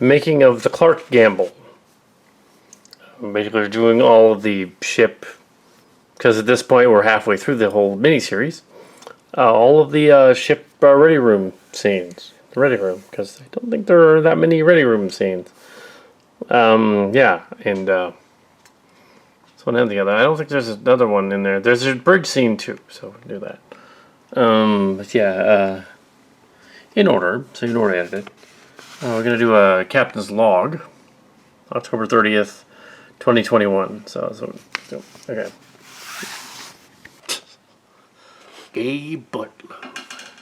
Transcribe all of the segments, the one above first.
making of the Clark Gamble. Basically, doing all of the ship, because at this point we're halfway through the whole miniseries. All of the ship ready room scenes. The ready room, because I don't think there are that many ready room scenes. Yeah, and so one and the other. I don't think there's another one in there. There's a bridge scene too, so we'll do that. But yeah, in order, so in order to edit it. We're going to do a Captain's Log, October 30th, 2021. So okay. Gay butt love.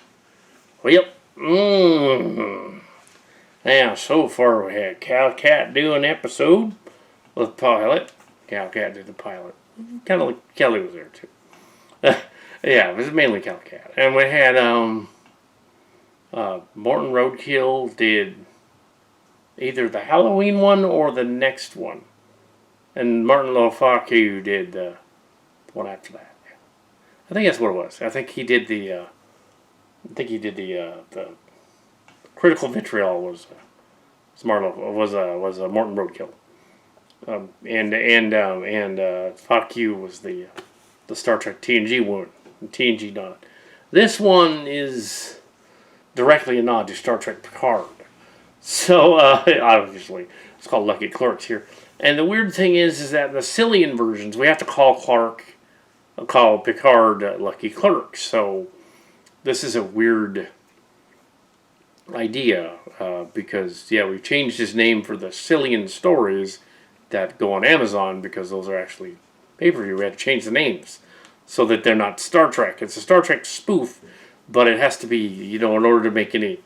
Well, now, so far we had Kal Kat do an episode with pilot. Kal Kat did the pilot. Kind of like Kelly was there too. Yeah, it was mainly Kal Kat. And we had Morton Roadkill did either the Halloween one or the next one. And Martin Lofaku did the one after that. I think that's what it was. I think he did the Critical Vitriol was Morton Roadkill. And Fuck You was the Star Trek TNG one. TNG done it. This one is directly a nod to Star Trek Picard. So, obviously, it's called Lucky Clerks here. And the weird thing is that the Cillian versions, we have to call Picard Lucky Clerks. So, this is a weird idea, because, yeah, we've changed his name for the Cillian stories that go on Amazon, because those are actually pay-per-view. We had to change the names so that they're not Star Trek. It's a Star Trek spoof, but it has to be, in order to make any...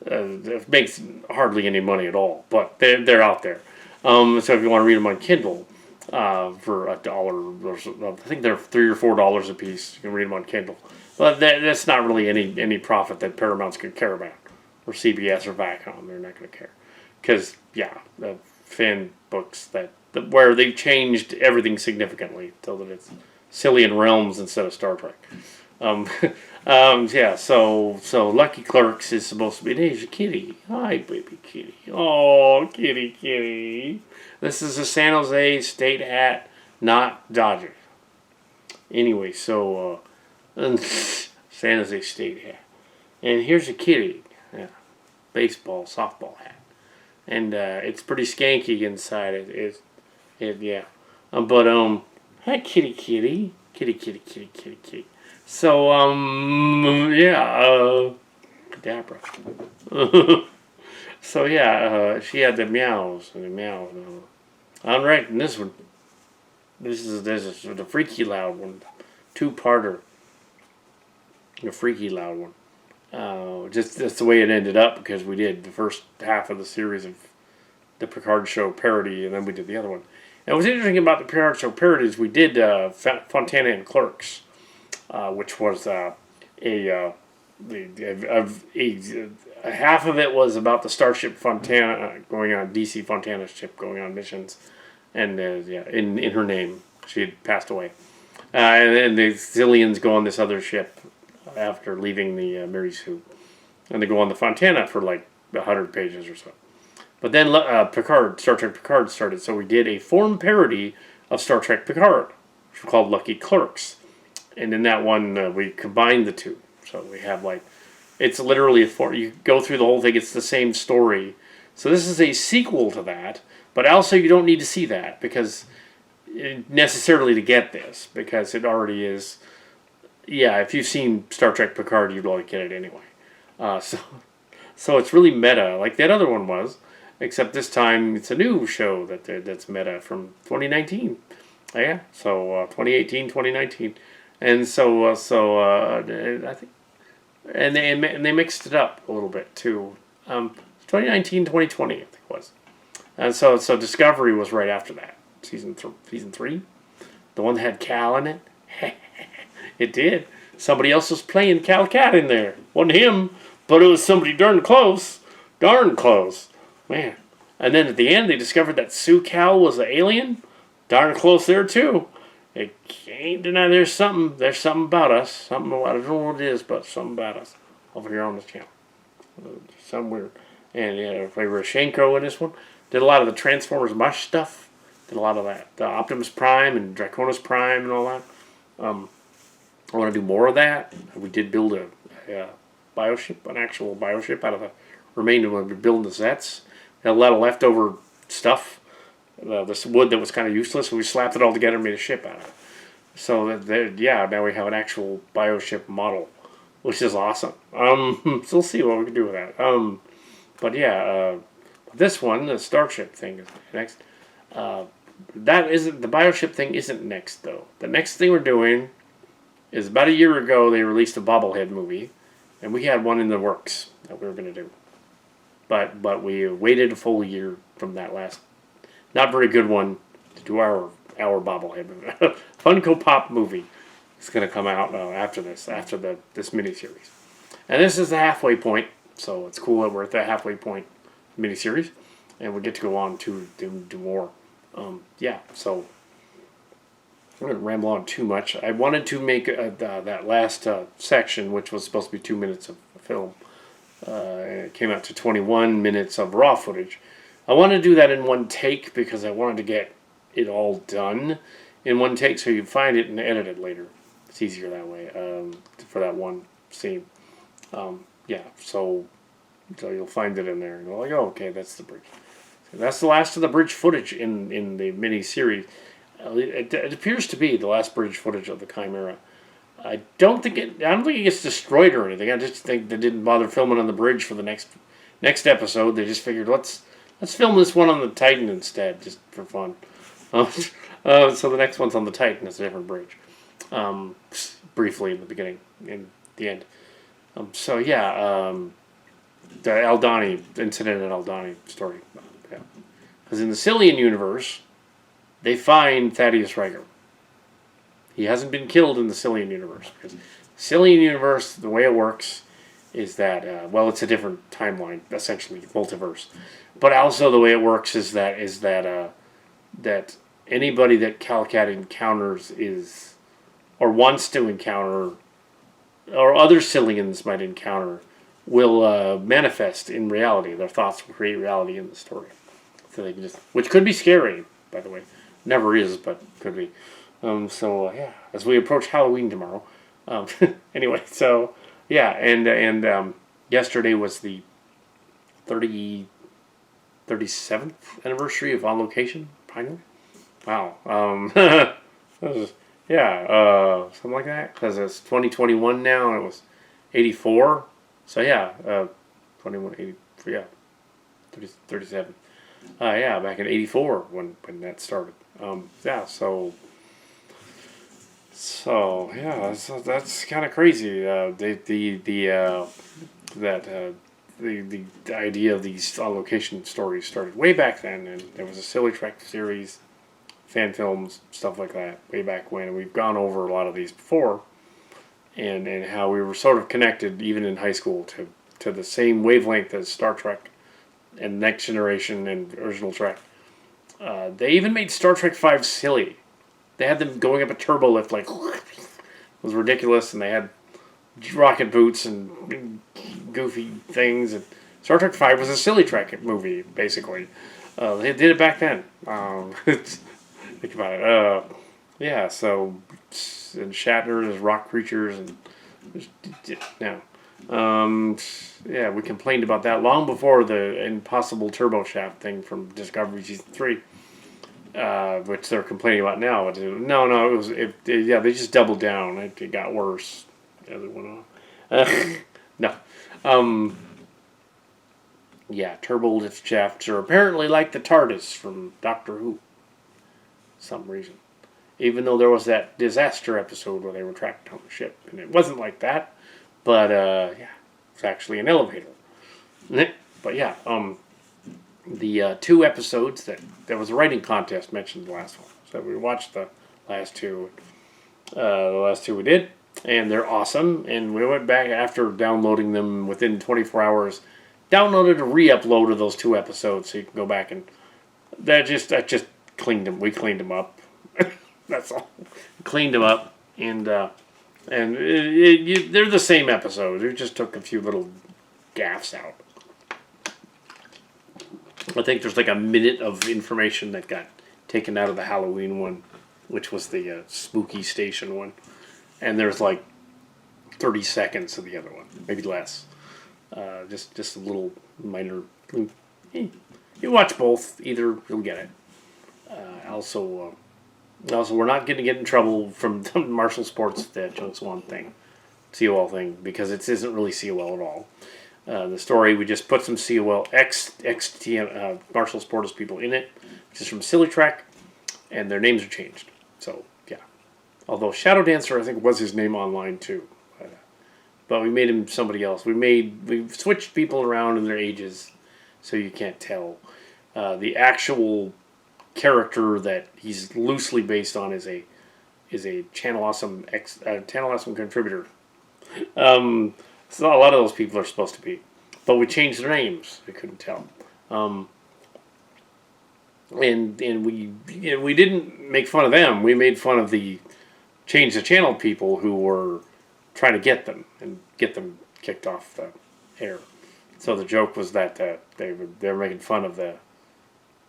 it makes hardly any money at all, but they're out there. So if you want to read them on Kindle for $1, I think they're $3 or $4 a piece. You can read them on Kindle, but that's not really any profit that Paramount's going to care about, or CBS or Viacom. They're not going to care, because the fan books where they've changed everything significantly so that it's Cillian Realms instead of Star Trek. So Lucky Clerks is supposed to be, there's a kitty. Hi, baby kitty. Oh, kitty. This is a San Jose State hat, not Dodgers. Anyway, so, San Jose State hat. And here's a kitty. Yeah, baseball, softball hat. And, it's pretty skanky inside. But, hi, kitty. Kitty. So, Kadabra. So, she had the meows and the meow. Alright, and this one, this is the freaky loud one. Two-parter. The freaky loud one. Just that's the way it ended up, because we did the first half of the series of the Picard Show parody, and then we did the other one. And what's interesting about the Picard Show parodies, we did Fontana and Clerks. Which was half of it was about the Starship Fontana going on, DC Fontana's ship going on missions, and in her name she had passed away, and then the Cillians go on this other ship after leaving the Mary Sue, and they go on the Fontana for like 100 pages or so. But then Star Trek Picard started, so we did a form parody of Star Trek Picard, which was called Lucky Clerks. And in that one, we combined the two. So we have it's literally you go through the whole thing, it's the same story. So this is a sequel to that, but also you don't need to see that necessarily to get this, because it already is, if you've seen Star Trek Picard, you'd like to get it anyway. So it's really meta, like that other one was, except this time it's a new show that's meta from 2019. Yeah, so 2018, 2019. And so I think, and they mixed it up a little bit too. 2019, 2020, I think it was. And so Discovery was right after that. Season 3, the one that had Cal in it. It did. Somebody else was playing Kal Kat in there. Wasn't him, but it was somebody darn close, man. And then at the end, they discovered that Sue Cal was an alien. Darn close there too. It can't deny there's something about us. Something, I don't know what it is, but something about us over here on this channel. Something weird. and played Rashenko in this one. Did a lot of the Transformers Mush stuff. Did a lot of that, the Optimus Prime and Draconis Prime and all that. I want to do more of that. We did build a bioship, an actual bioship out of the remainder when we were building the sets. Had a lot of leftover stuff, this wood that was kind of useless, and we slapped it all together and made a ship out of it. So now we have an actual bioship model, which is awesome. So we'll see what we can do with that. But yeah, this one, the Starship thing, is next. That isn't the bioship thing. Isn't next though. The next thing we're doing is about a year ago they released a bobblehead movie, and we had one in the works that we were going to do. But we waited a full year from that last, not very good one, to do our bobblehead movie. Funko Pop movie is going to come out after this miniseries. And this is the halfway point, so it's cool that we're at the halfway point miniseries, and we get to go on to do more. So I'm going to ramble on too much. I wanted to make that last section, which was supposed to be 2 minutes of film. It came out to 21 minutes of raw footage. I wanted to do that in one take because I wanted to get it all done in one take, so you find it and edit it later. It's easier that way for that one scene. So you'll find it in there, and you're like, oh, okay, that's the bridge. So that's the last of the bridge footage in the mini series. It appears to be the last bridge footage of the Chimera. I don't think it gets destroyed or anything. I just think they didn't bother filming on the bridge for the next episode. They just figured let's film this one on the Titan instead, just for fun. So the next one's on the Titan. It's a different bridge. Briefly in the beginning, in the end. The Aldani incident at Aldani story. Because in the Cillian universe, they find Thaddeus Riker. He hasn't been killed in the Cillian universe. Because Cillian universe, the way it works is that, it's a different timeline, essentially, multiverse. But also the way it works is that anybody that Kal Kat encounters or wants to encounter, or other Cillians might encounter, will manifest in reality. Their thoughts will create reality in the story. So they can which could be scary, by the way. Never is, but could be. As we approach Halloween tomorrow. Anyway, so yeah, and yesterday was the 37th anniversary of On Location, finally. Wow. Something like that, because it's 2021 now, and it was 84. So yeah, 21, 80, 37. Back in 84 when that started. That's kind of crazy. The idea of these on-location stories started way back then, and there was a Silly Trek series, fan films, stuff like that, way back when. And we've gone over a lot of these before, and how we were sort of connected, even in high school, to the same wavelength as Star Trek and Next Generation and Original Trek. They even made Star Trek V silly. They had them going up a turbo lift like it was ridiculous, and they had rocket boots and goofy things. And Star Trek V was a Silly Trek movie, basically. They did it back then. Think about it. And Shatner as rock creatures, and we complained about that long before the Impossible Turbo Shaft thing from Discovery Season 3. Which they're complaining about now. They just doubled down. It got worse as it went on. Turbo lift shafts are apparently like the TARDIS from Doctor Who. Some reason. Even though there was that disaster episode where they were trapped on the ship. And it wasn't like that. But, it's actually an elevator. But the 2 episodes that there was a writing contest mentioned in the last one. So we watched the last two. The last 2 we did, and they're awesome. And we went back after downloading them within 24 hours. Downloaded a re-upload of those 2 episodes, so you can go back and that just cleaned them. We cleaned them up. That's all. Cleaned them up, and they're the same episodes. We just took a few little gaffes out. I think there's like a minute of information that got taken out of the Halloween one, which was the spooky station one, and there's like 30 seconds of the other one, maybe less. Just a little minor. You watch both, either you'll get it. Also, we're not going to get in trouble from the Martial Sports that Jones One thing, COL thing, because it isn't really COL at all. The story, we just put some COL ex-TM Martial Sports people in it, which is from Silly Track, and their names are changed. So, yeah. Although Shadow Dancer, I think, was his name online, too. But we made him somebody else. We switched people around in their ages, so you can't tell. The actual character that he's loosely based on is a Channel Awesome contributor. So a lot of those people are supposed to be, but we changed their names. We couldn't tell, and we didn't make fun of them. We made fun of the change the channel people who were trying to get them and get them kicked off the air. So the joke was that they were making fun of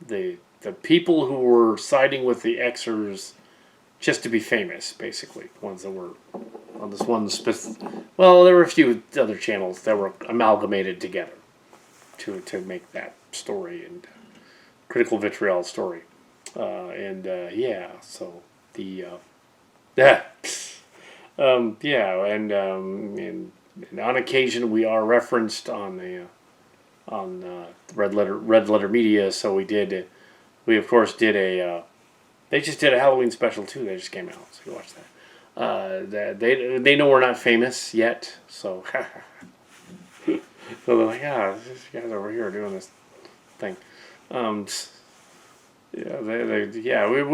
the people who were siding with the Xers just to be famous, basically. Ones that were on this one well, there were a few other channels that were amalgamated together to make that story and Critical Vitriol story. So the and on occasion we are referenced on Red Letter Media. So we of course did a. They just did a Halloween special too. They just came out, so you watch that. They know we're not famous yet, so so they're like, this guy's over here doing this thing. We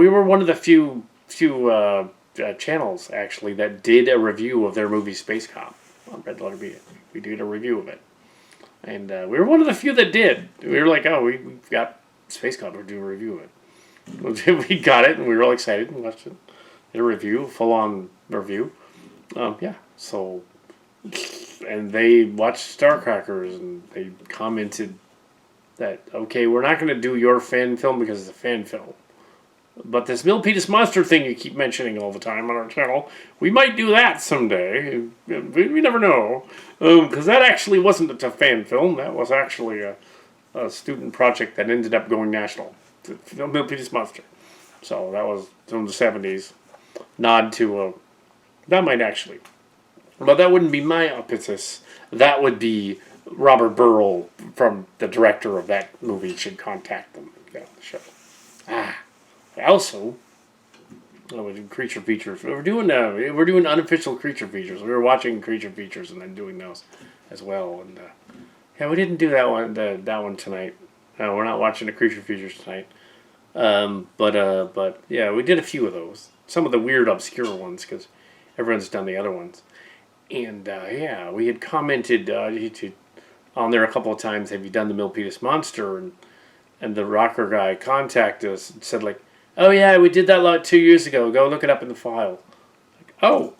were one of the few channels actually that did a review of their movie Space Cop on Red Letter Media. We did a review of it, and we were one of the few that did. We were like, we've got Space Cop. We're doing a review of it. We got it, and we were all excited and watched it. Did a review, full-on review. So, and they watched Starcrackers, and they commented that, okay, we're not going to do your fan film because it's a fan film. But this Milpitas Monster thing you keep mentioning all the time on our channel, we might do that someday. We never know. Because that actually wasn't a fan film. That was actually a student project that ended up going national. Milpitas Monster. So that was from the 70s. Nod to that might actually. But that wouldn't be my impetus. That would be Robert Burrell, from the director of that movie, should contact them and get on the show. Also, we do creature features. We're doing unofficial creature features. We were watching creature features and then doing those as well. And we didn't do that one tonight. We're not watching the creature features tonight. But we did a few of those. Some of the weird, obscure ones, because everyone's done the other ones. And we had commented on there a couple of times. Have you done the Milpitas Monster? And the rocker guy contacted us and said, like, oh yeah, we did that like 2 years ago. Go look it up in the file. Like, oh.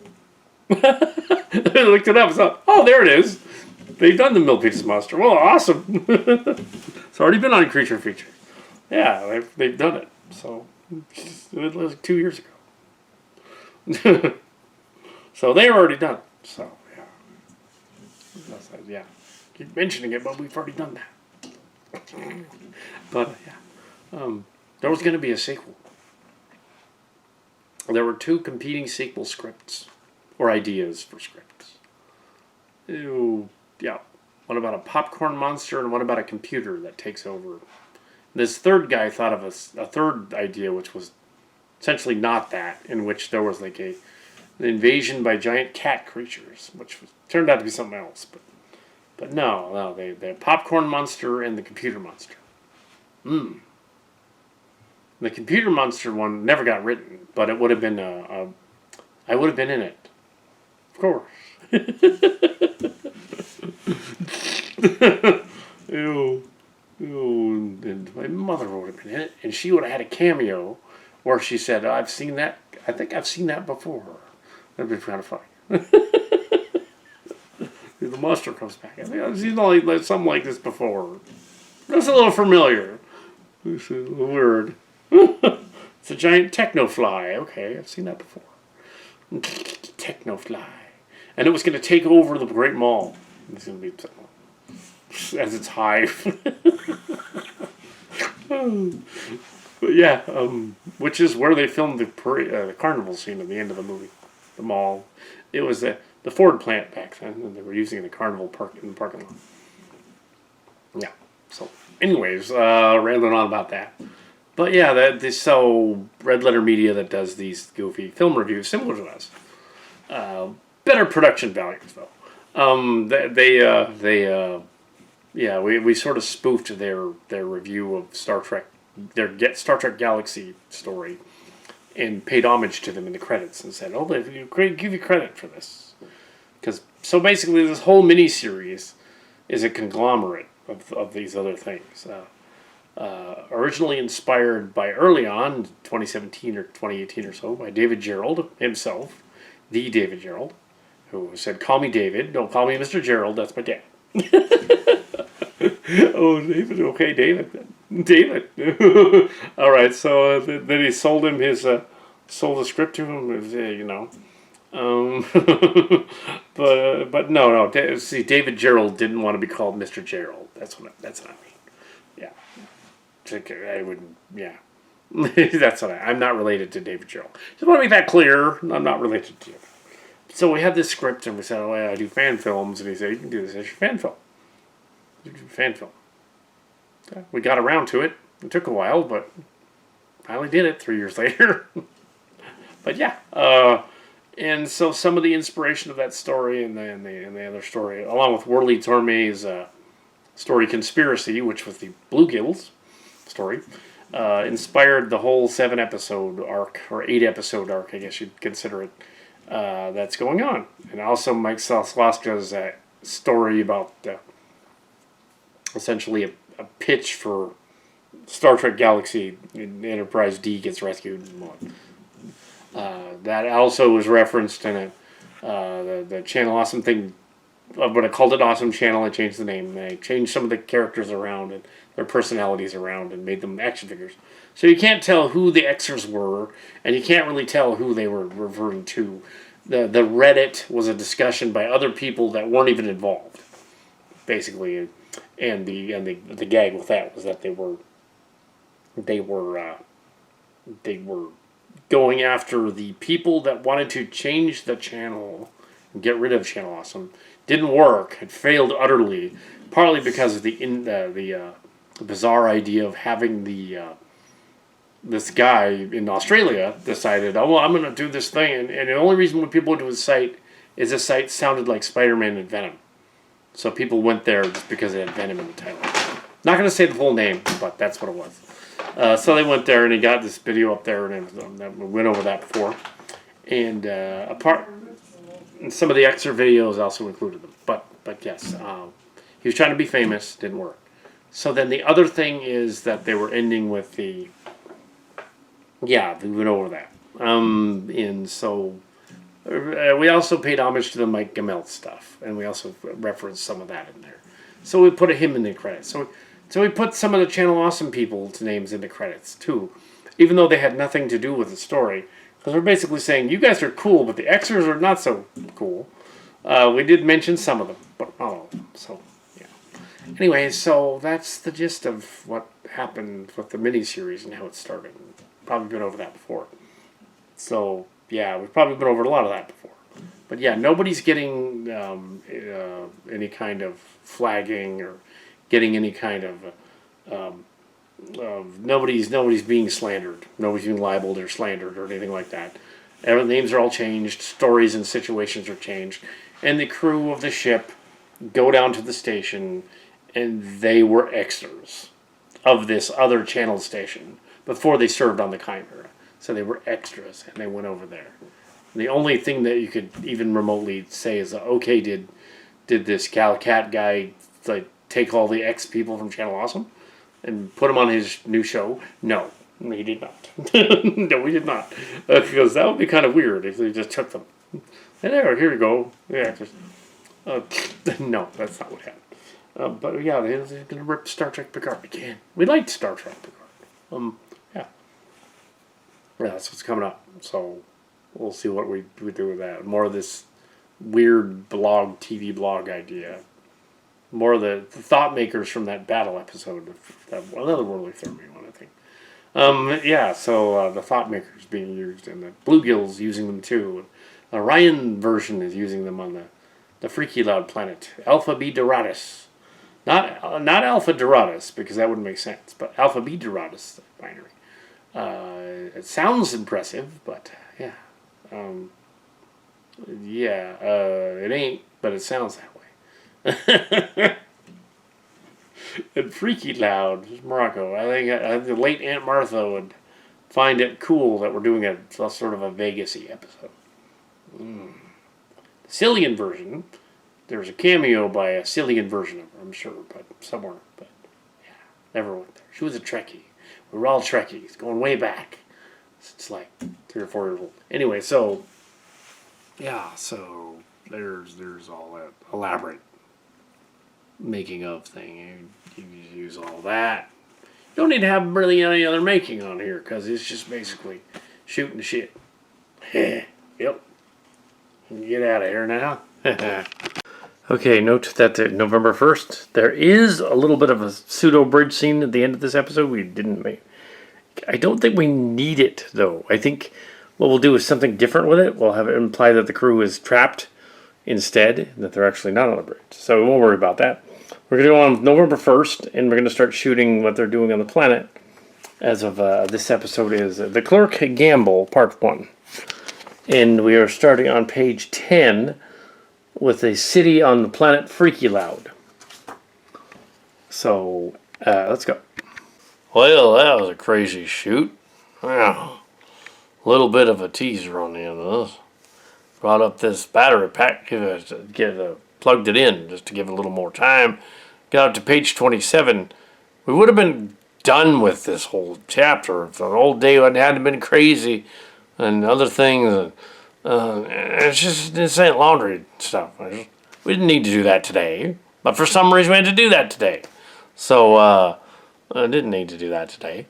I looked it up. So, there it is. They've done the Milpitas Monster. Well, awesome. It's already been on Creature Feature. Yeah, they've done it. So, it was 2 years ago. So, they're already done it. So, yeah. Keep mentioning it, but we've already done that. But, there was going to be a sequel. There were 2 competing sequel scripts, or ideas for scripts. One about a popcorn monster and one about a computer that takes over. This third guy thought of a third idea, which was essentially not that, in which there was like an invasion by giant cat creatures, which turned out to be something else. But no, the popcorn monster and the computer monster. The computer monster one never got written, but it would have been I would have been in it, of course. And my mother would have been in it, and she would have had a cameo where she said, "I've seen that. I think I've seen that before." That'd be kind of funny. The monster comes back. I think I've seen something like this before. That's a little familiar. This is a word. It's a giant techno-fly. Okay, I've seen that before. Techno-fly. And it was going to take over the Great Mall. It's going to be as its hive. But yeah, which is where they filmed the carnival scene at the end of the movie. The mall. It was the Ford plant back then, and they were using the carnival park in the parking lot. Yeah. So, anyways, rambling on about that. But yeah, so Red Letter Media that does these goofy film reviews, similar to us. Better production values though. We sort of spoofed their review of Star Trek, their Star Trek Galaxy story, and paid homage to them in the credits and said, "Oh, they give you credit for this," because so basically this whole miniseries is a conglomerate of these other things. Originally inspired by early on, 2017 or 2018 or so, by David Gerrold himself, the David Gerrold, who said, "Call me David, don't call me Mr. Gerrold, that's my dad." Oh, David, okay, David. All right, so then he sold him sold the script to him, but no. See, David Gerrold didn't want to be called Mr. Gerrold. That's what I mean. Yeah, I wouldn't. Yeah, that's what I'm not related to David Gerrold. Just want to make that clear. I'm not related to you. So we had this script, and we said, "Oh, yeah, I do fan films," and he said, "You can do this as your fan film." You do fan film. Okay. We got around to it. It took a while, but finally did it 3 years later. But yeah, and so some of the inspiration of that story and the other story, along with Worley Torme's story Conspiracy, which was the Bluegills story, inspired the whole 7-episode arc, or 8-episode arc, I guess you'd consider it, that's going on. And also Mike Slaska's story about essentially a pitch for Star Trek Galaxy, Enterprise D gets rescued. That also was referenced in it. The Channel Awesome thing, but I called it Awesome Channel. I changed the name. I changed some of the characters around and their personalities around and made them action figures. So you can't tell who the Xers were, and you can't really tell who they were referring to. The Reddit was a discussion by other people that weren't even involved, basically. And the gag with that was that they were going after the people that wanted to change the channel and get rid of Channel Awesome. Didn't work. It failed utterly, partly because of the bizarre idea of having this guy in Australia decided, "Oh, well, I'm going to do this thing," and the only reason when people went to his site is the site sounded like Spider-Man and Venom. So people went there just because it had Venom in the title. Not going to say the full name, but that's what it was. So they went there, and he got this video up there, and we went over that before. And and some of the extra videos also included them. But yes, he was trying to be famous, didn't work. So then the other thing is that they were ending with we went over that. And so we also paid homage to the Mike Gamelt stuff, and we also referenced some of that in there. So we put him in the credits. So we put some of the Channel Awesome people's names in the credits too, even though they had nothing to do with the story, because we're basically saying you guys are cool, but the Xers are not so cool. We did mention some of them, but not all of them. So yeah. Anyway, so that's the gist of what happened with the miniseries and how it started. Probably been over that before. So yeah, we've probably been over a lot of that before. But yeah, nobody's getting any kind of flagging or getting any kind of nobody's being slandered. Nobody's being libeled or slandered or anything like that. Names are all changed. Stories and situations are changed. And the crew of the ship go down to the station, and they were extras of this other channel station before they served on the Chimera. So they were extras, and they went over there. The only thing that you could even remotely say is, okay, did this Kal Kat guy take all the ex people from Channel Awesome and put them on his new show? No, he did not. No, we did not. Because that would be kind of weird if they just took them. And there, here you go, the actors. No, that's not what happened. But yeah, they're going to rip Star Trek Picard again. We liked Star Trek Picard. Yeah. Yeah, that's what's coming up. So we'll see what we do with that. More of this weird TV blog idea. More of the thought makers from that battle episode. Another Worldly Therapy one, I think. Yeah, so the thought makers being used, and the bluegills using them too. The Orion version is using them on the Freaky Loud planet. Alpha B Doradus. Not Alpha Doradus, because that wouldn't make sense, but Alpha B Doradus, the binary. It sounds impressive, but yeah. It ain't, but it sounds that way. And Freaky Loud, Morocco. I think the late Aunt Martha would find it cool that we're doing a sort of a Vegas-y episode. The Cillian version, there's a cameo by a Cillian version of her, I'm sure, but somewhere. But yeah, never went there. She was a Trekkie. We were all Trekkies, going way back. It's like 3 or 4 years old. Anyway, so yeah, so there's all that elaborate making of thing. You use all that. You don't need to have really any other making on here, because it's just basically shooting the shit. Yep. Get out of here now. Okay, note that November 1st, there is a little bit of a pseudo bridge scene at the end of this episode. We didn't make. I don't think we need it, though. I think what we'll do is something different with it. We'll have it imply that the crew is trapped instead, that they're actually not on the bridge. So we won't worry about that. We're going to go on November 1st, and we're going to start shooting what they're doing on the planet. As of this episode is The Clerk Gamble, Part 1. And we are starting on page 10 with a city on the planet Freaky Loud. So, let's go. Well, that was a crazy shoot. Wow. A little bit of a teaser on the end of this. Brought up this battery pack, plugged it in just to give it a little more time. Got up to page 27. We would have been done with this whole chapter if the whole day hadn't been crazy and other things. It's just insane laundry stuff. We didn't need to do that today, but for some reason we had to do that today. So I didn't need to do that today.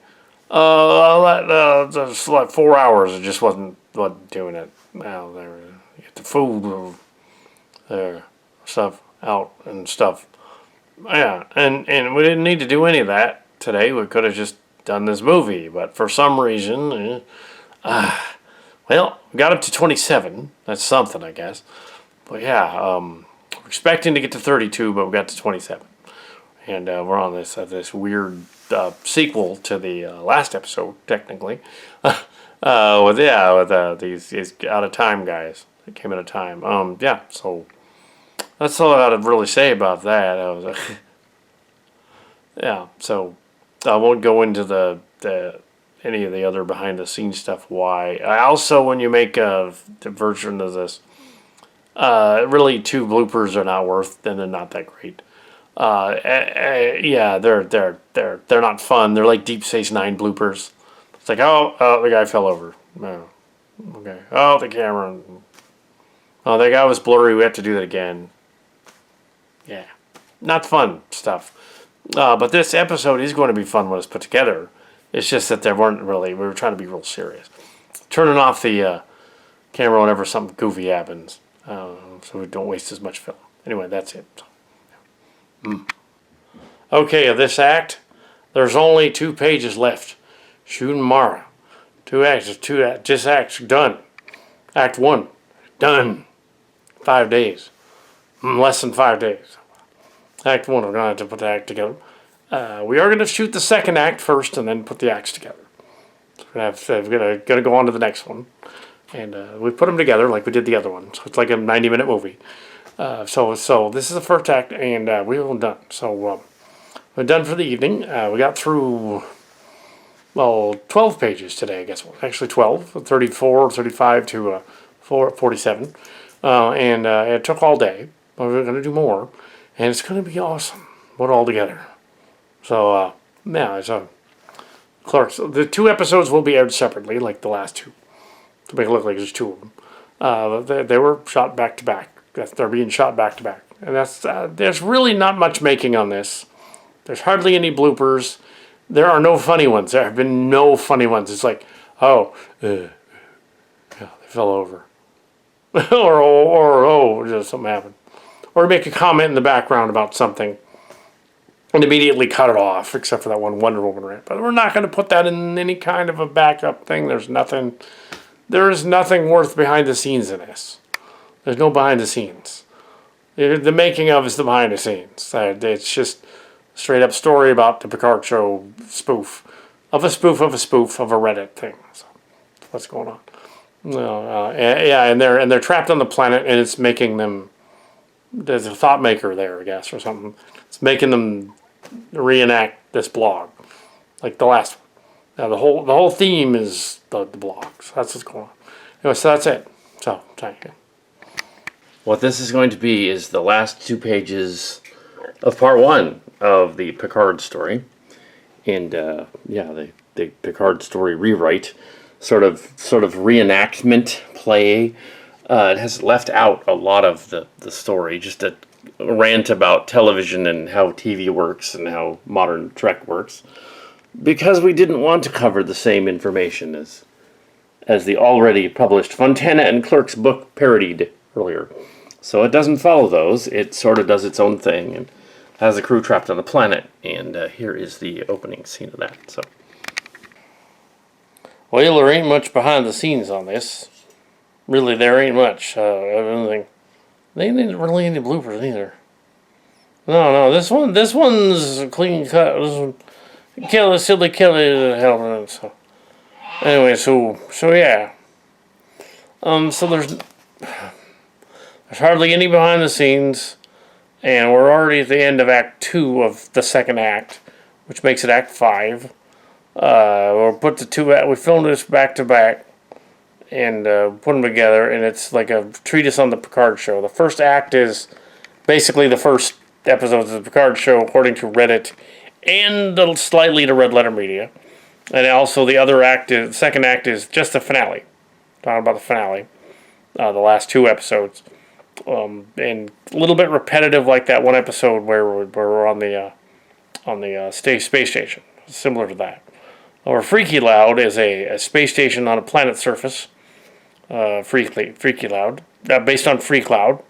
Just like 4 hours, it just wasn't doing it. Well, there, get the food, stuff out and stuff. Yeah, and we didn't need to do any of that today. We could have just done this movie, but for some reason, well, we got up to 27. That's something, I guess. But yeah, we're expecting to get to 32, but we got to 27. And we're on this weird sequel to the last episode, technically. with these out of time guys that came out of time. Yeah, so that's all I gotta really say about that. Yeah, so I won't go into the any of the other behind the scenes stuff. Why? Also, when you make the version of this, really 2 bloopers are not worth, and they're not that great. Yeah, they're not fun. They're like Deep Space Nine bloopers. It's like, oh, the guy fell over. No, okay. Oh, the camera. Oh, that guy was blurry. We have to do that again. Yeah, not fun stuff. But this episode is going to be fun when it's put together. It's just that we were trying to be real serious. Turning off the camera whenever something goofy happens, so we don't waste as much film. Anyway, that's it. Okay, of this act, there's only 2 pages left. Shooting Mara. 2 acts. This act's done. Act 1, done. 5 days. Less than 5 days. Act 1, we're going to have to put the act together. We are going to shoot the second act first and then put the acts together. So we're going to go on to the next one. And we put them together like we did the other one. So it's like a 90-minute movie. So this is the first act, and we're all done. So we're done for the evening. We got through, 12 pages today, I guess. Actually 12, 34, 35 to 47. And it took all day, but we're going to do more. And it's going to be awesome. Put it all together. So, yeah, it's Clerks. The 2 episodes will be aired separately, like the last 2. To make it look like there's 2 of them. They were shot back to back. They're being shot back to back. And that's there's really not much making on this. There's hardly any bloopers. There are no funny ones. There have been no funny ones. It's like, oh, yeah, they fell over. or just something happened. Or make a comment in the background about something and immediately cut it off, except for that one Wonder Woman rant. But we're not going to put that in any kind of a backup thing. There is nothing worth behind the scenes in this. There's no behind the scenes. The making of is the behind the scenes. It's just a straight up story about the Picard show spoof of a Reddit thing. So what's going on? And they're trapped on the planet, and it's making them. There's a thought maker there, I guess, or something. It's making them reenact this blog, like the last one. Now the whole theme is the blogs. That's what's going on. Anyway, so that's it. So thank you. What this is going to be is the last 2 pages of part 1 of the Picard story, and the Picard story rewrite, sort of reenactment play. It has left out a lot of the story, just a rant about television and how TV works and how modern Trek works, because we didn't want to cover the same information as the already published Fontana and Clerks book parodied earlier. So it doesn't follow those. It sort of does its own thing and has a crew trapped on the planet. And here is the opening scene of that. So, well, there ain't much behind the scenes on this. Really, there ain't much. Anything. They ain't really any bloopers either. No, this one's a clean cut. This one, silly Kelly the hell. So anyway, so yeah. So there's hardly any behind the scenes, and we're already at the end of Act 2 of the second act, which makes it Act 5. We'll put the two. We filmed this back to back, and put them together, and it's like a treatise on the Picard show. The first act is basically the first episodes of the Picard show, according to Reddit, and slightly to Red Letter Media. And also the second act is just the finale. Talking about the finale, the last 2 episodes, and a little bit repetitive, like that one episode where we're on the space station, similar to that. Or Freaky Loud is a space station on a planet surface. Freaky Loud, based on Freak Loud,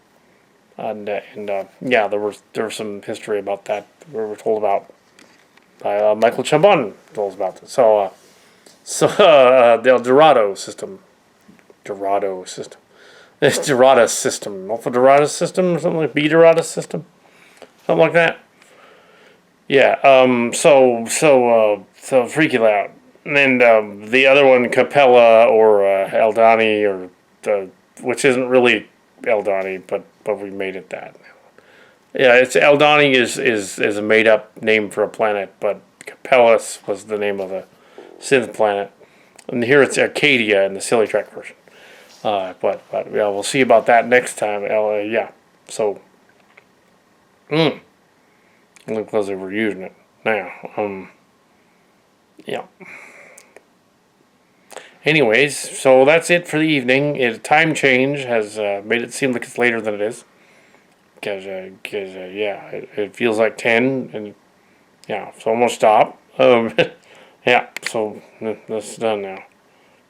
and there was some history about that we were told about by Michael Chambon told us about this. So the Dorado system, it's Dorada system, Alpha Dorada system, or something like B Dorada system, something like that. Yeah. So Freaky Loud. And the other one, Capella or Eldani, or which isn't really Eldani, but we made it that. Yeah, it's Eldani is a made up name for a planet, but Capellus was the name of the synth planet. And here it's Arcadia in the Silly Trek version. But yeah, we'll see about that next time. Yeah. So, only because they were using it now. Yeah. Anyways, so that's it for the evening. Time change has made it seem like it's later than it is. Because it feels like 10, and yeah, it's almost stopped. Yeah, so that's done now.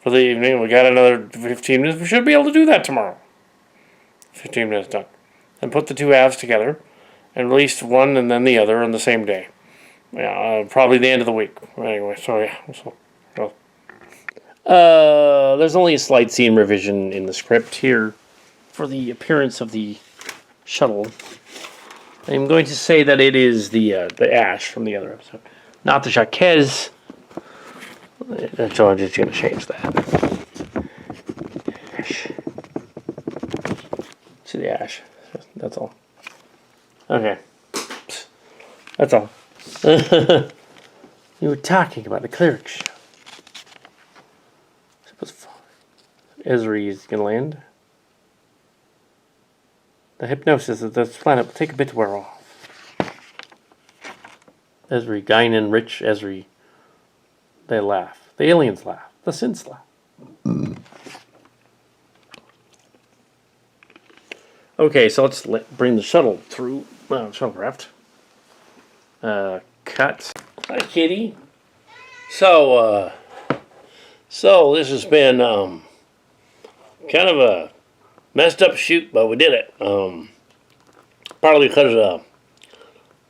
For the evening, we got another 15 minutes. We should be able to do that tomorrow. 15 minutes done. And put the 2 halves together, and release one and then the other on the same day. Yeah, probably the end of the week. Anyway, so yeah. There's only a slight scene revision in the script here for the appearance of the shuttle. I'm going to say that it is the Ash from the other episode, not the Jacques. So I'm just going to change that. Ash. See the Ash. That's all. Okay. That's all. You were talking about the Clerks show. Ezri is going to land. The hypnosis of this planet will take a bit to wear off. Ezri, Guinan, Rich, Ezri. They laugh. The aliens laugh. The synths laugh. Okay, so let's bring the shuttle through. Shuttlecraft. Cut. Hi, kitty. So this has been kind of a messed up shoot, but we did it. Partly because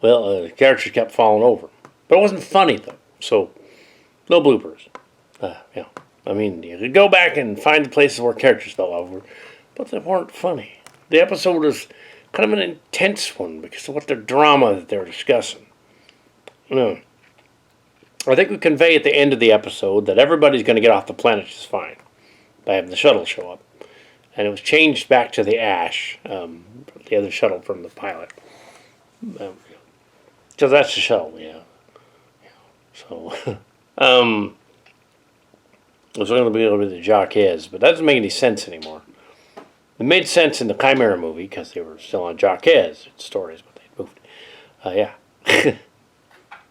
the characters kept falling over, but it wasn't funny though. So no bloopers. Yeah, I mean you could go back and find the places where characters fell over, but they weren't funny. The episode was kind of an intense one because of what the drama that they're discussing. I think we convey at the end of the episode that everybody's going to get off the planet just fine by having the shuttle show up. And it was changed back to the Ash, the other shuttle from the pilot. So that's the shuttle, yeah. So, it was going to be a little bit of Jaquez, but that doesn't make any sense anymore. It made sense in the Chimera movie because they were still on Jaquez stories, but they moved. Yeah.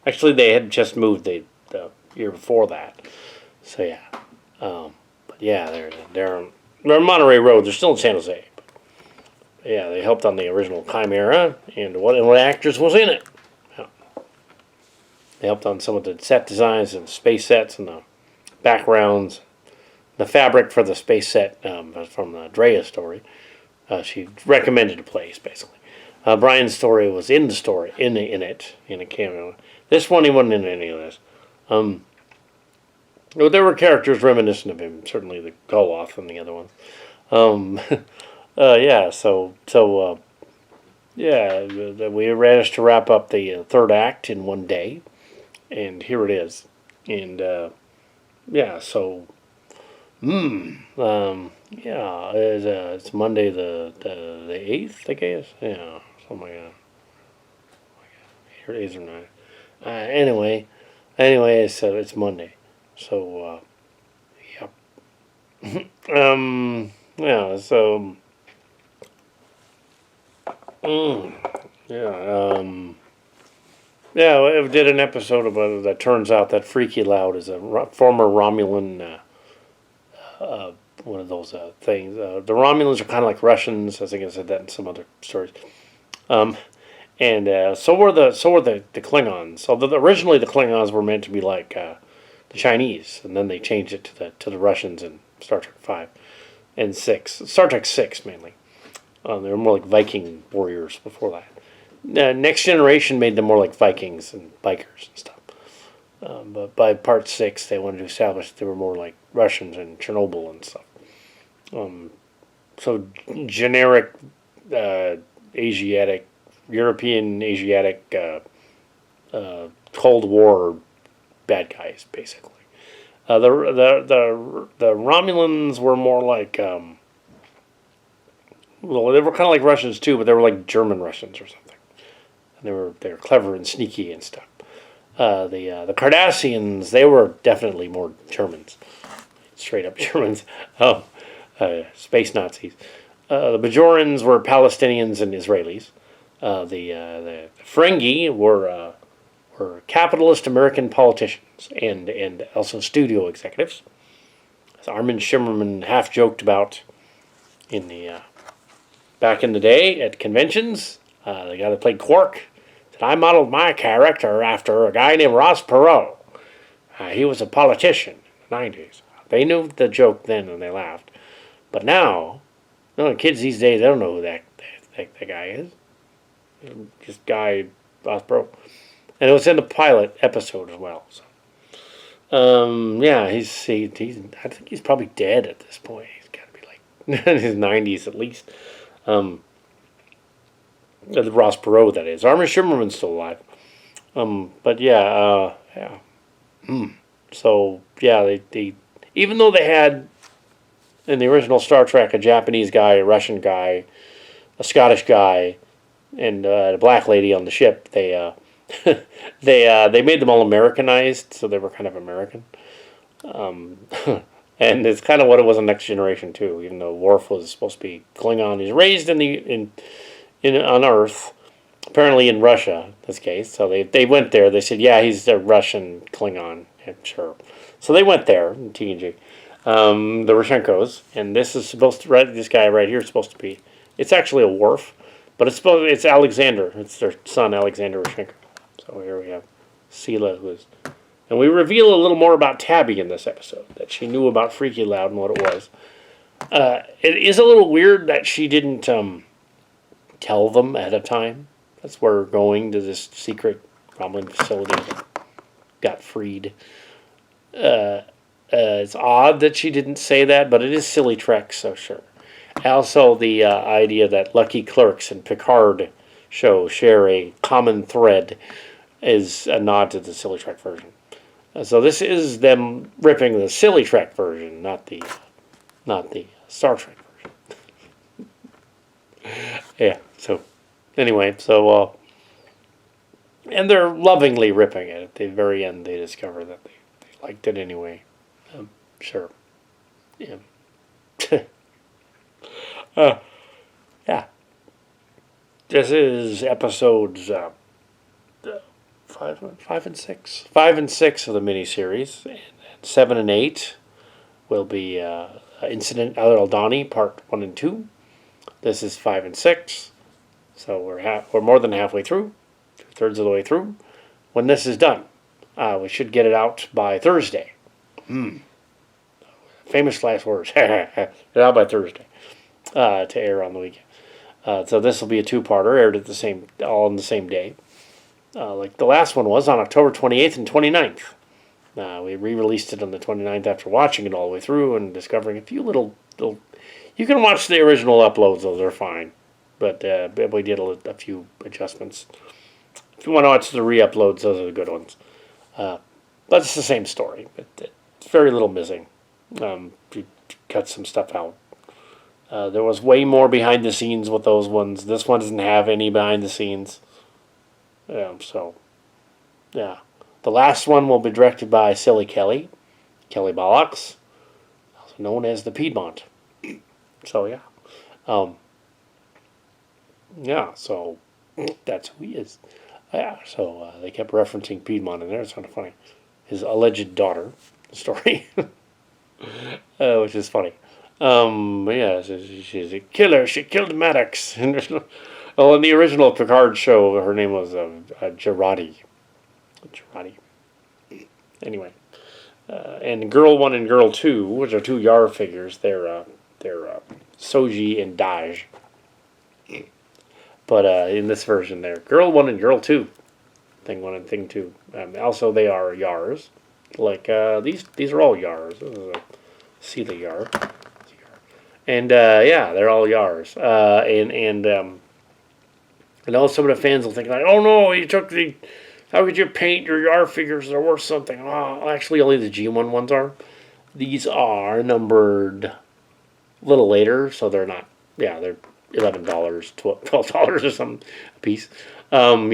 Actually, they had just moved the year before that. So, yeah. But, yeah, they're on Monterey Road. They're still in San Jose. But, yeah, they helped on the original Chimera, and what actors was in it. Yeah. They helped on some of the set designs and space sets and the backgrounds. The fabric for the space set from the Drea story. She recommended a place, basically. Brian's story was in the story, in it, in a cameo. This one, he wasn't in any of this. There were characters reminiscent of him, certainly the Koloth and the other one. We managed to wrap up the third act in one day, and here it is. And, it's Monday the 8th, I guess. Yeah, something like that. Here it is or not. Anyway, so it's Monday. So, we did an episode about it that turns out that Freaky Loud is a former Romulan, one of those things. The Romulans are kind of like Russians. I think I said that in some other stories. And so were the Klingons. So originally the Klingons were meant to be like the Chinese, and then they changed it to the Russians in Star Trek 5 and 6. Star Trek 6 mainly. They were more like Viking warriors before that. Next Generation made them more like Vikings and bikers and stuff. But by part 6, they wanted to establish that they were more like Russians and Chernobyl and stuff. So generic Asiatic, European Asiatic Cold War bad guys, basically. The Romulans were more like they were kind of like Russians too, but they were like German Russians or something. And they were clever and sneaky and stuff. The Cardassians, they were definitely more Germans, straight up Germans. Space Nazis. The Bajorans were Palestinians and Israelis. The Ferengi were capitalist American politicians and also studio executives. As Armin Shimmerman half joked about in the back in the day at conventions, the guy that played Quark said, "I modeled my character after a guy named Ross Perot. He was a politician in the 90s." They knew the joke then and they laughed. But now, the kids these days, they don't know who that guy is. Just guy, Ross Perot. And it was in the pilot episode as well. So, he's I think he's probably dead at this point. He's got to be like in his 90s at least. The Ross Perot, that is. Armin Shimmerman's still alive. So they even though they had in the original Star Trek a Japanese guy, a Russian guy, a Scottish guy, and a black lady on the ship, they made them all Americanized, so they were kind of American. And it's kind of what it was in Next Generation too. Even though Worf was supposed to be Klingon, he's raised on Earth, apparently in Russia in this case. So they went there. They said, yeah, he's a Russian Klingon. Yeah, sure. So they went there in TNG, the Roshenkos, and this is supposed to this guy right here is supposed to be It's actually a Worf, but it's Alexander. It's their son, Alexander Rishenko. So here we have Sela, and we reveal a little more about Tabby in this episode, that she knew about Freaky Loud and what it was. It is a little weird that she didn't tell them ahead of time. That's where we're going, to this secret Romulan facility that got freed. It's odd that she didn't say that, but it is silly Trek, so sure. Also, the idea that Lucky Clerks and Picard show share a common thread is a nod to the silly Trek version. So this is them ripping the silly Trek version, not the Star Trek version. Yeah. So anyway, and they're lovingly ripping it. At the very end, they discover that they liked it anyway. Sure. Yeah. Yeah. This is episodes 5 and 6. 5 and 6 of the miniseries, and 7 and 8 will be Incident Al Aldani, Part 1 and 2. This is 5 and 6, so we're more than halfway through, 2/3 of the way through. When this is done, we should get it out by Thursday. Famous last words. Get it out by Thursday to air on the weekend. So this will be a two-parter, aired at all on the same day. Like the last one was on October 28th and 29th. We re-released it on the 29th after watching it all the way through and discovering a few little. You can watch the original uploads; those are fine. But we did a few adjustments. If you want to watch the re-uploads, those are the good ones. But it's the same story. But it's very little missing. You cut some stuff out. There was way more behind the scenes with those ones. This one doesn't have any behind the scenes. The last one will be directed by Silly Kelly Bollocks, also known as the Piedmont. So so that's who he is. So they kept referencing Piedmont in there. It's kind of funny. His alleged daughter, story, which is funny. She's a killer. She killed Maddox. Well, in the original Picard show, her name was Gerati. Anyway, and Girl 1 and Girl 2, which are two Yar figures, they're Soji and Daj. But in this version, they're Girl 1 and Girl 2. Thing 1 and Thing 2. Also, they are Yars. Like, these are all Yars. This is a Sela Yar. And, they're all Yars. I know some of the fans will think, like, oh no, how could you paint your Yar figures that are worth something? Oh, actually, only the G1 ones are. These are numbered a little later, so they're not, they're $11, $12 or something a piece. So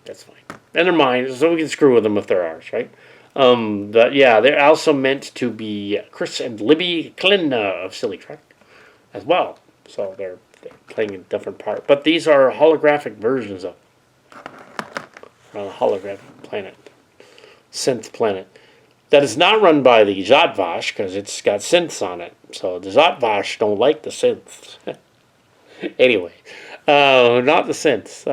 that's fine. And they're mine, so we can screw with them if they're ours, right? But they're also meant to be Chris and Libby Klin of Silly Trek as well. So they're playing a different part. But these are holographic versions of on a holographic planet. Synth planet. That is not run by the Zotvash because it's got synths on it. So the Zotvash don't like the synths. Anyway, not the synths.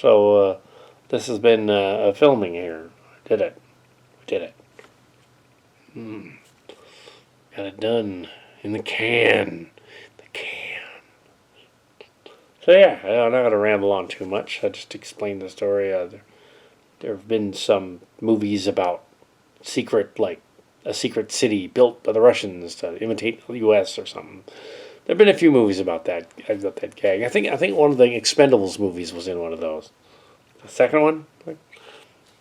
So this has been filming here. We did it. Got it done in the can. So I'm not going to ramble on too much. I just explained the story. There have been some movies about a secret city built by the Russians to imitate the U.S. or something. There have been a few movies about that. I've got that gag. I think one of the Expendables movies was in one of those. The second one?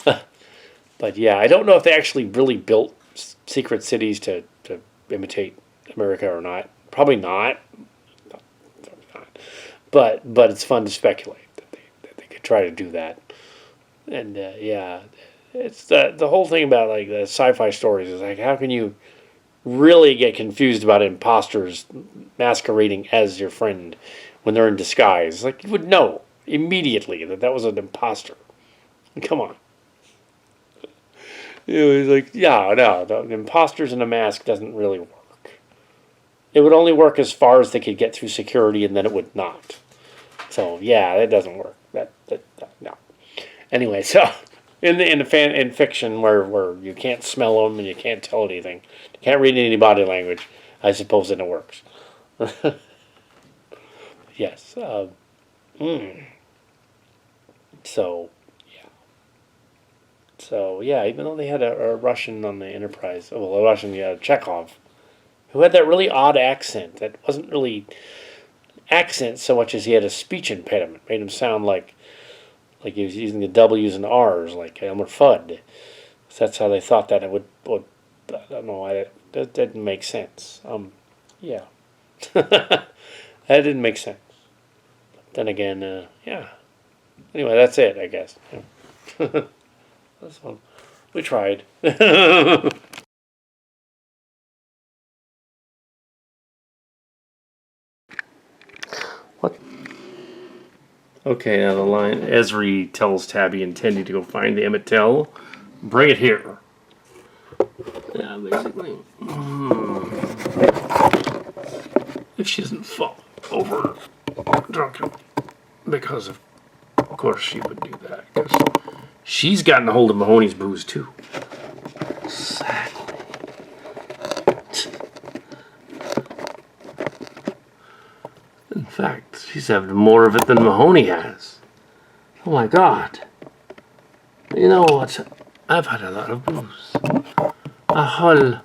But I don't know if they actually really built secret cities to imitate America or not. Probably not. But it's fun to speculate that they could try to do that. And it's the whole thing about like the sci-fi stories is like, how can you really get confused about imposters masquerading as your friend when they're in disguise? Like, you would know immediately that was an imposter. Come on. It was like, yeah, no, the imposters in a mask doesn't really work. It would only work as far as they could get through security, and then it would not. So yeah, that doesn't work. That no. Anyway, so in fiction where you can't smell them and you can't tell anything, you can't read any body language, I suppose then it works. Yes. So yeah. So yeah, even though they had a Russian on the Enterprise, well, a Russian, yeah, Chekhov, who had that really odd accent that wasn't really accent so much as he had a speech impediment, made him sound like he was using the W's and R's, like Elmer Fudd. So that's how they thought that it would I don't know why that didn't make sense. Yeah, that didn't make sense. But then again, yeah. Anyway, that's it, I guess. Yeah. That's one. We tried. What? Okay, now the line Esri tells Tabby and Tendi to go find the Emmett Till. Bring it here. Yeah, basically. If she doesn't fall over drunken. Because of course she would do that. Because she's gotten a hold of Mahoney's booze too. Sadly. In fact, she's having more of it than Mahoney has. Oh my God. You know what? I've had a lot of booze. A whole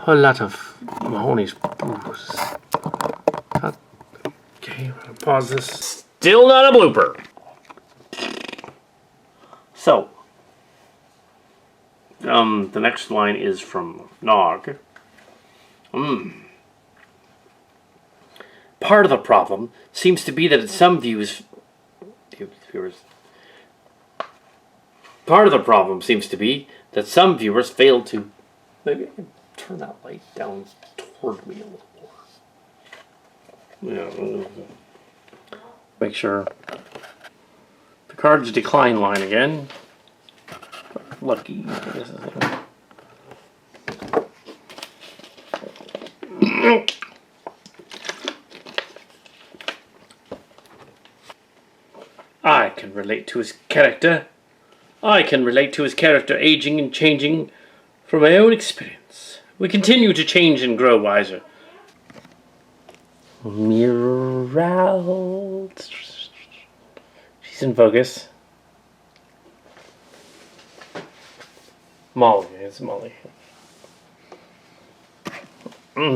lot of Mahoney's booze. Okay, I'm gonna pause this. Still not a blooper. So, the next line is from Nog. Part of the problem seems to be that some viewers. Part of the problem seems to be that some viewers fail to. Maybe I can turn that light down toward me a little more. Yeah. Make sure. Picard's decline line again. Lucky. This is it. I can relate to his character. I can relate to his character aging and changing from my own experience. We continue to change and grow wiser. Mirror out. She's in focus. Molly. It's Molly.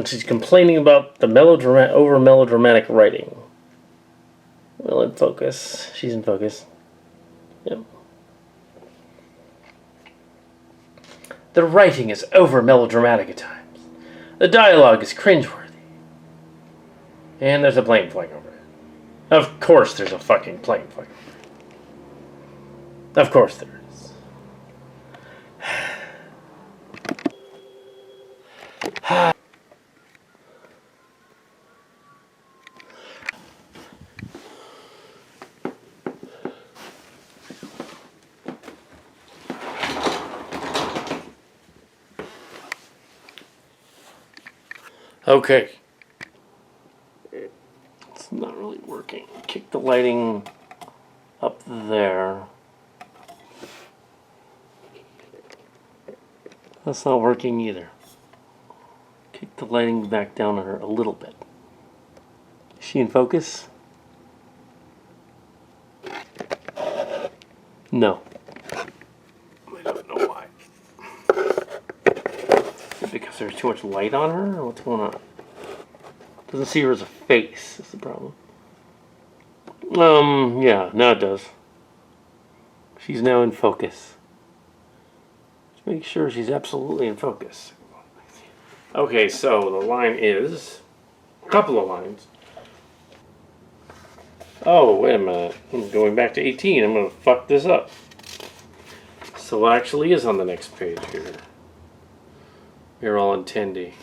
She's complaining about the over melodramatic writing. Well, in focus. She's in focus. Yep. The writing is over melodramatic at times. The dialogue is cringeworthy. And there's a plane flying over it. Of course there's a fucking plane flying over it. Of course there is. Okay. It's not really working. Kick the lighting up there. That's not working either. Kick the lighting back down on her a little bit. Is she in focus? No. I don't know why. Is it because there's too much light on her, or what's going on? Doesn't see her as a face, is the problem. Yeah, now it does. She's now in focus. Let's make sure she's absolutely in focus. Okay, so the line is a couple of lines. Oh, wait a minute. I'm going back to 18. I'm going to fuck this up. So what actually is on the next page here? We're all in Tendi.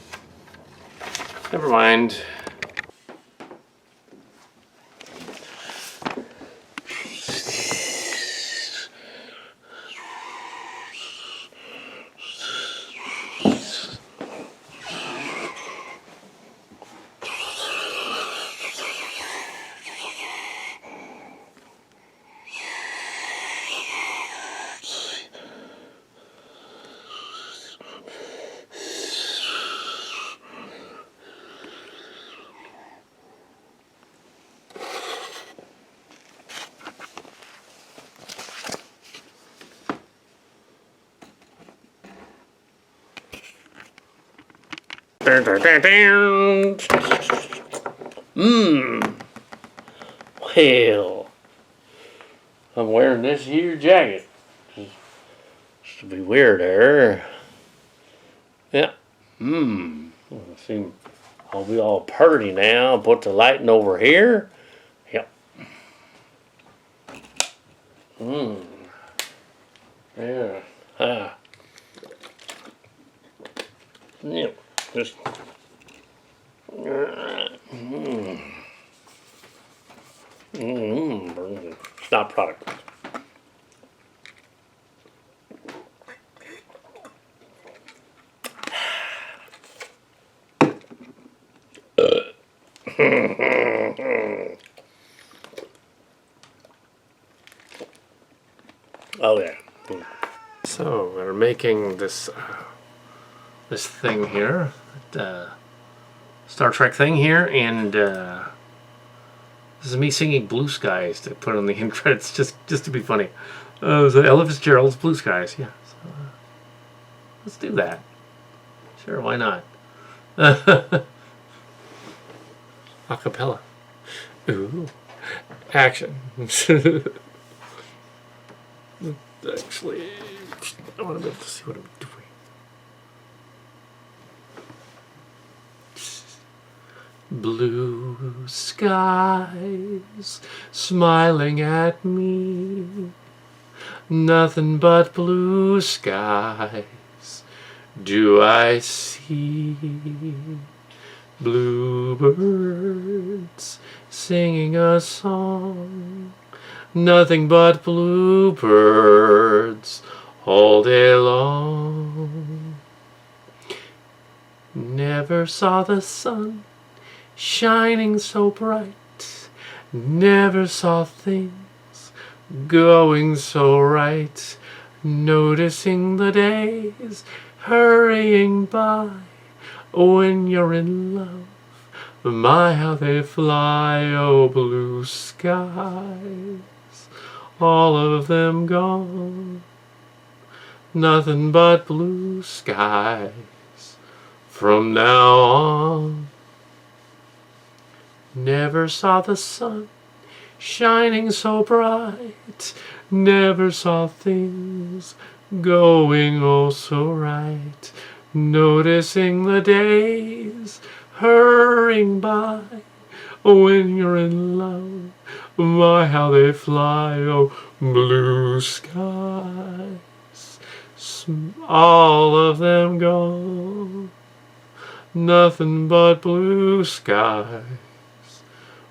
Never mind. Well, I'm wearing this here jacket. Just to be weirder. Yeah. See, I'll be all purty now. Put the lighting over here. Yep. Yeah. Yeah. Just. Not product. Oh yeah. So we're making this this thing here, Star Trek thing here, and this is me singing "Blue Skies" to put on the end credits, just to be funny. So Ella Fitzgerald's "Blue Skies," yeah. So, let's do that. Sure, why not? Acapella. Ooh, action. Actually, I want to be able to see what I'm doing. Blue skies smiling at me, nothing but blue skies do I see. Bluebirds singing a song, nothing but bluebirds all day long. Never saw the sun shining so bright, never saw things going so right, noticing the days hurrying by. When you're in love, my how they fly. Oh, blue skies, all of them gone, nothing but blue skies from now on. Never saw the sun shining so bright, never saw things going oh so right, noticing the days hurrying by. When you're in love, my how they fly. Oh, blue skies, all of them gone, nothing but blue skies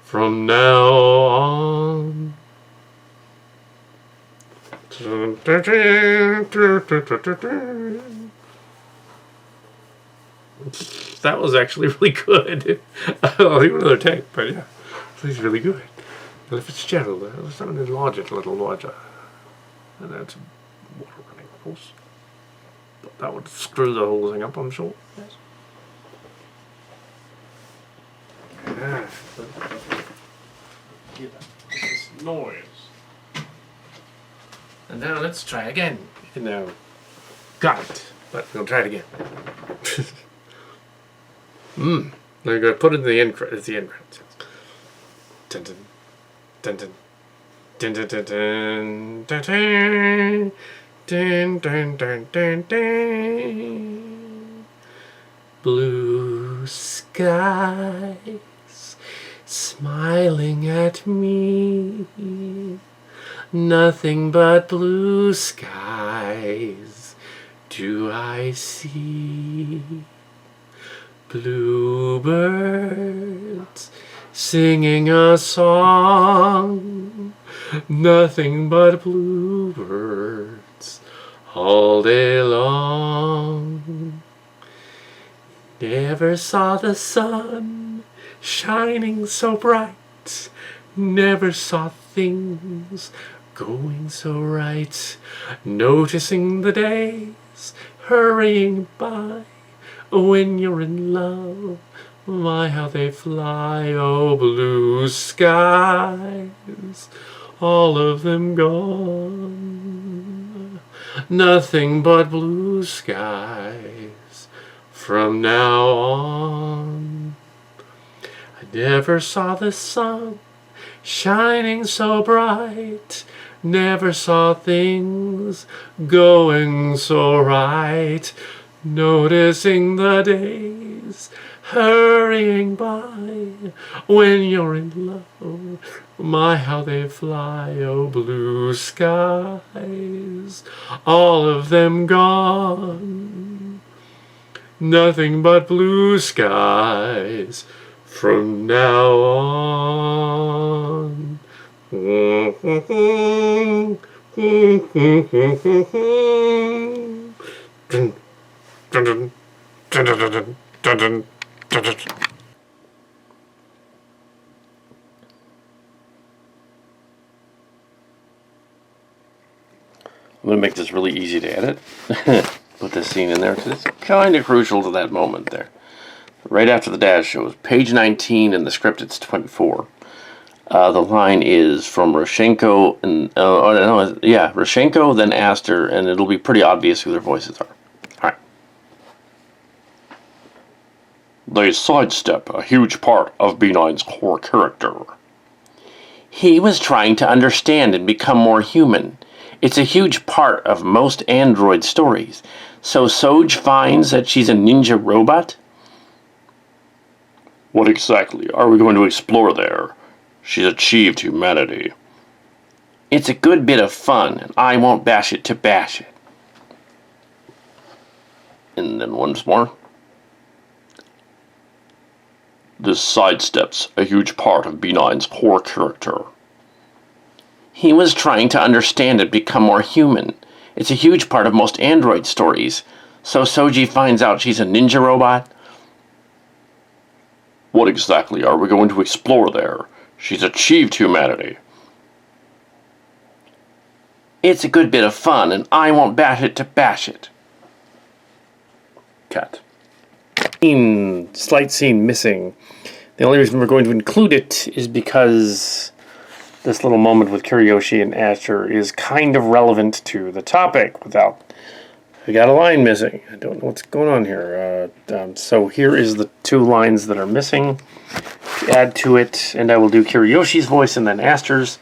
from now on. That was actually really good. I'll leave another take, but yeah, it's really good. Ella Fitzgerald, let's not enlarge it a little larger. And that's water running, of course. But that would screw the whole thing up, I'm sure. Yes. This noise. And now let's try again. You know, got it. But we'll try it again. I'm going to put it in the end credits. The end credits. Dun dun dun dun dun dun dun dun dun dun dun dun. Blue skies smiling at me, nothing but blue skies do I see. Bluebirds singing a song, nothing but bluebirds all day long. Never saw the sun shining so bright, never saw things going so right, noticing the days hurrying by. When you're in love, my how they fly. Oh, blue skies, all of them gone, nothing but blue skies From now on, I never saw the sun shining so bright, never saw things going so right, noticing the days hurrying by. When you're in love, my how they fly. Oh, blue skies, all of them gone, nothing but blue skies from now on. I'm going to make this really easy to edit. Put this scene in there because it's kind of crucial to that moment there. Right after the dash shows page 19 in the script, it's 24. The line is from Roshenko and Roshenko, then Aster, and it'll be pretty obvious who their voices are. All right. They sidestep a huge part of B9's core character. He was trying to understand and become more human. It's a huge part of most android stories. So Soj finds that she's a ninja robot? What exactly are we going to explore there? She's achieved humanity. It's a good bit of fun, and I won't bash it to bash it. And then once more. This sidesteps a huge part of B9's core character. He was trying to understand and become more human. It's a huge part of most android stories. So Soji finds out she's a ninja robot? What exactly are we going to explore there? She's achieved humanity. It's a good bit of fun, and I won't bash it to bash it. Cut. Slight scene missing. The only reason we're going to include it is because this little moment with Kiriyoshi and Aster is kind of relevant to the topic. We got a line missing. I don't know what's going on here. So here is the two lines that are missing. Add to it, and I will do Kiriyoshi's voice and then Aster's,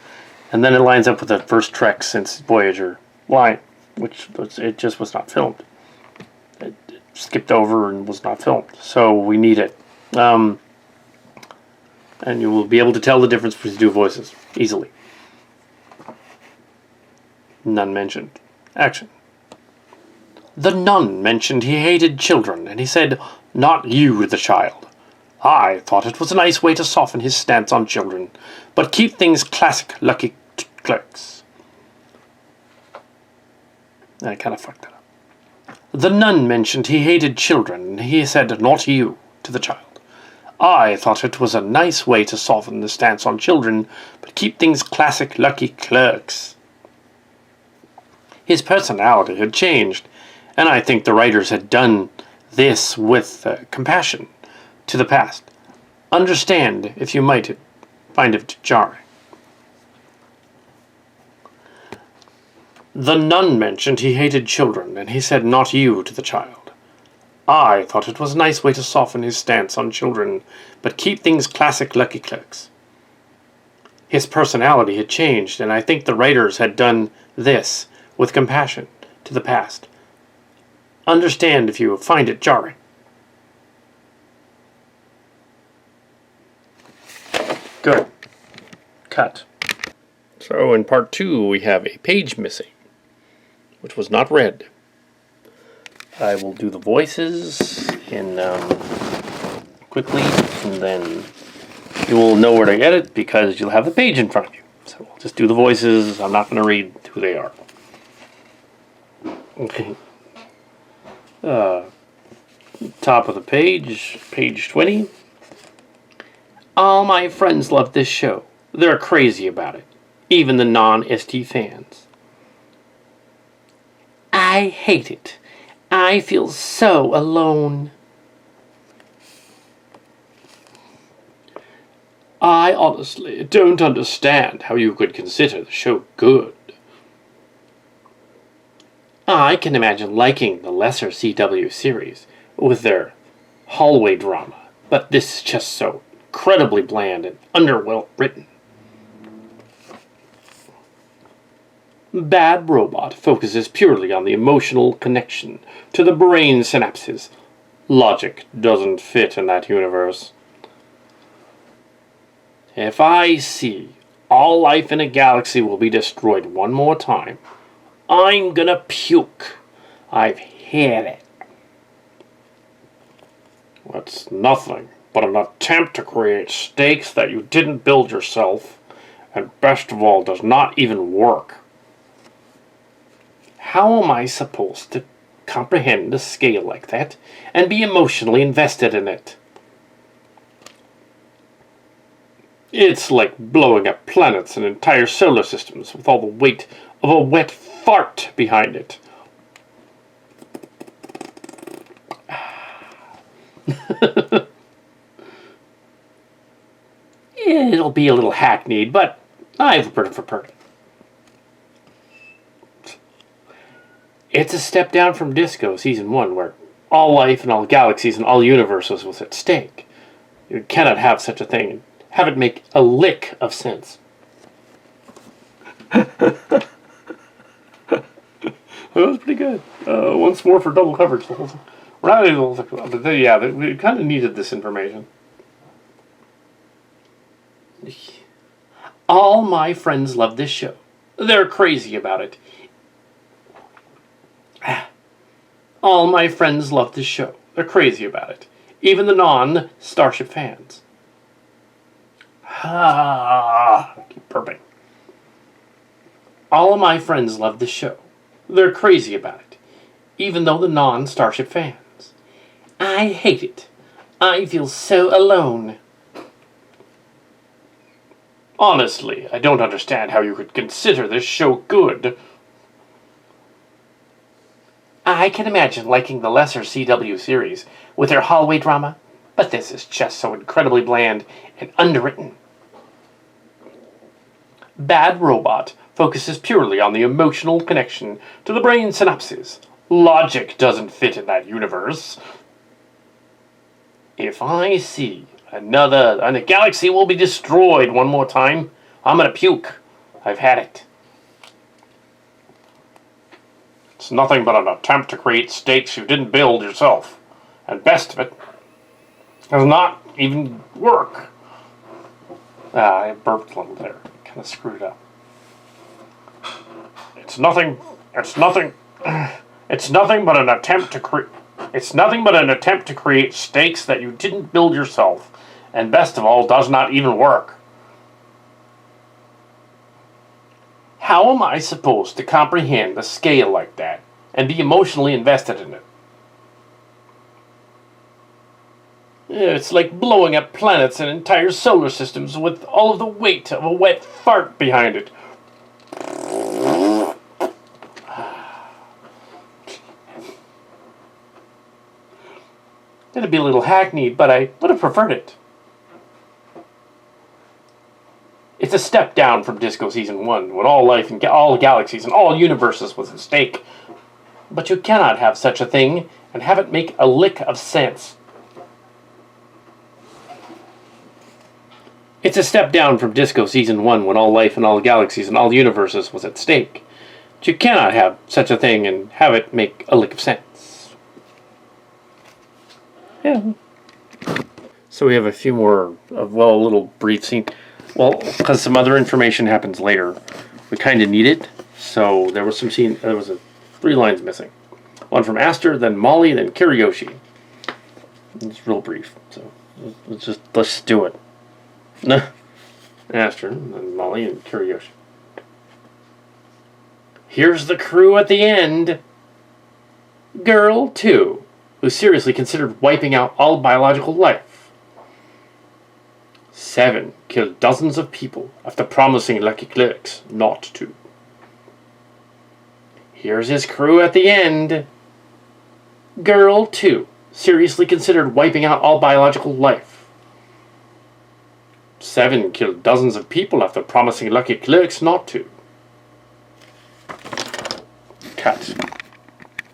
and then it lines up with the first Trek since Voyager line, which it just was not filmed. It skipped over and was not filmed, so we need it. And you will be able to tell the difference between the two voices easily. None mentioned. Action. The nun mentioned he hated children, and he said, "Not you, the child." I thought it was a nice way to soften his stance on children, but keep things classic, lucky clerks. I kind of fucked that up. The nun mentioned he hated children, and he said, "Not you," to the child. I thought it was a nice way to soften the stance on children, but keep things classic, lucky clerks. His personality had changed, and I think the writers had done this with compassion to the past. Understand if you might find it jarring. The nun mentioned he hated children, and he said, "Not you," to the child. I thought it was a nice way to soften his stance on children, but keep things classic, lucky clerks. His personality had changed, and I think the writers had done this with compassion to the past. Understand if you find it jarring. Good. Cut. So in part 2 we have a page missing, which was not read. I will do the voices in quickly, and then you will know where to get it because you'll have the page in front of you. So we'll just do the voices. I'm not going to read who they are. Okay. Top of the page, page 20. All my friends love this show. They're crazy about it. Even the non-ST fans. I hate it. I feel so alone. I honestly don't understand how you could consider the show good. I can imagine liking the lesser CW series, with their hallway drama, but this is just so incredibly bland and underwell written. Bad Robot focuses purely on the emotional connection to the brain synapses. Logic doesn't fit in that universe. If I see all life in a galaxy will be destroyed one more time, I'm gonna puke. I've had it. That's nothing but an attempt to create stakes that you didn't build yourself, and best of all, does not even work. How am I supposed to comprehend a scale like that and be emotionally invested in it? It's like blowing up planets and entire solar systems with all the weight of a wet fart behind it. It'll be a little hackneyed, but I've preferred it. It's a step down from Disco Season 1, where all life and all galaxies and all universes was at stake. You cannot have such a thing and have it make a lick of sense. That was pretty good. Once more for double coverage. Yeah, we kind of needed this information. All my friends love this show. They're crazy about it. All my friends love this show. They're crazy about it. Even the non-Starship fans. I keep burping. All of my friends love this show. They're crazy about it. Even though the non-Starship fans. I hate it. I feel so alone. Honestly, I don't understand how you could consider this show good. I can imagine liking the lesser CW series with their hallway drama, but this is just so incredibly bland and underwritten. Bad Robot focuses purely on the emotional connection to the brain synapses. Logic doesn't fit in that universe. If I see and a galaxy will be destroyed one more time, I'm gonna puke. I've had it. It's nothing but an attempt to create stakes you didn't build yourself. And best of it, does not even work. I burped a little there. Kind of screwed up. It's nothing but an attempt to create stakes that you didn't build yourself. And best of all, does not even work. How am I supposed to comprehend a scale like that and be emotionally invested in it? It's like blowing up planets and entire solar systems with all of the weight of a wet fart behind it. It'd be a little hackneyed, but I would have preferred it. It's a step down from Disco Season 1, when all life and all galaxies and all universes was at stake. But you cannot have such a thing and have it make a lick of sense. It's a step down from Disco Season 1, when all life and all galaxies and all universes was at stake. But you cannot have such a thing and have it make a lick of sense. Yeah. So we have a few more of, a little brief scene. Well, because some other information happens later, we kind of need it. So there was some scene. There was 3 lines missing. One from Aster, then Molly, then Kiriyoshi. It's real brief. So let's do it. Aster, then Molly, and Kiriyoshi. Here's the crew at the end. Girl 2, who seriously considered wiping out all biological life. 7 killed dozens of people after promising lucky clerks not to. Here's his crew at the end. Girl 2 seriously considered wiping out all biological life. 7 killed dozens of people after promising lucky clerks not to. Cut.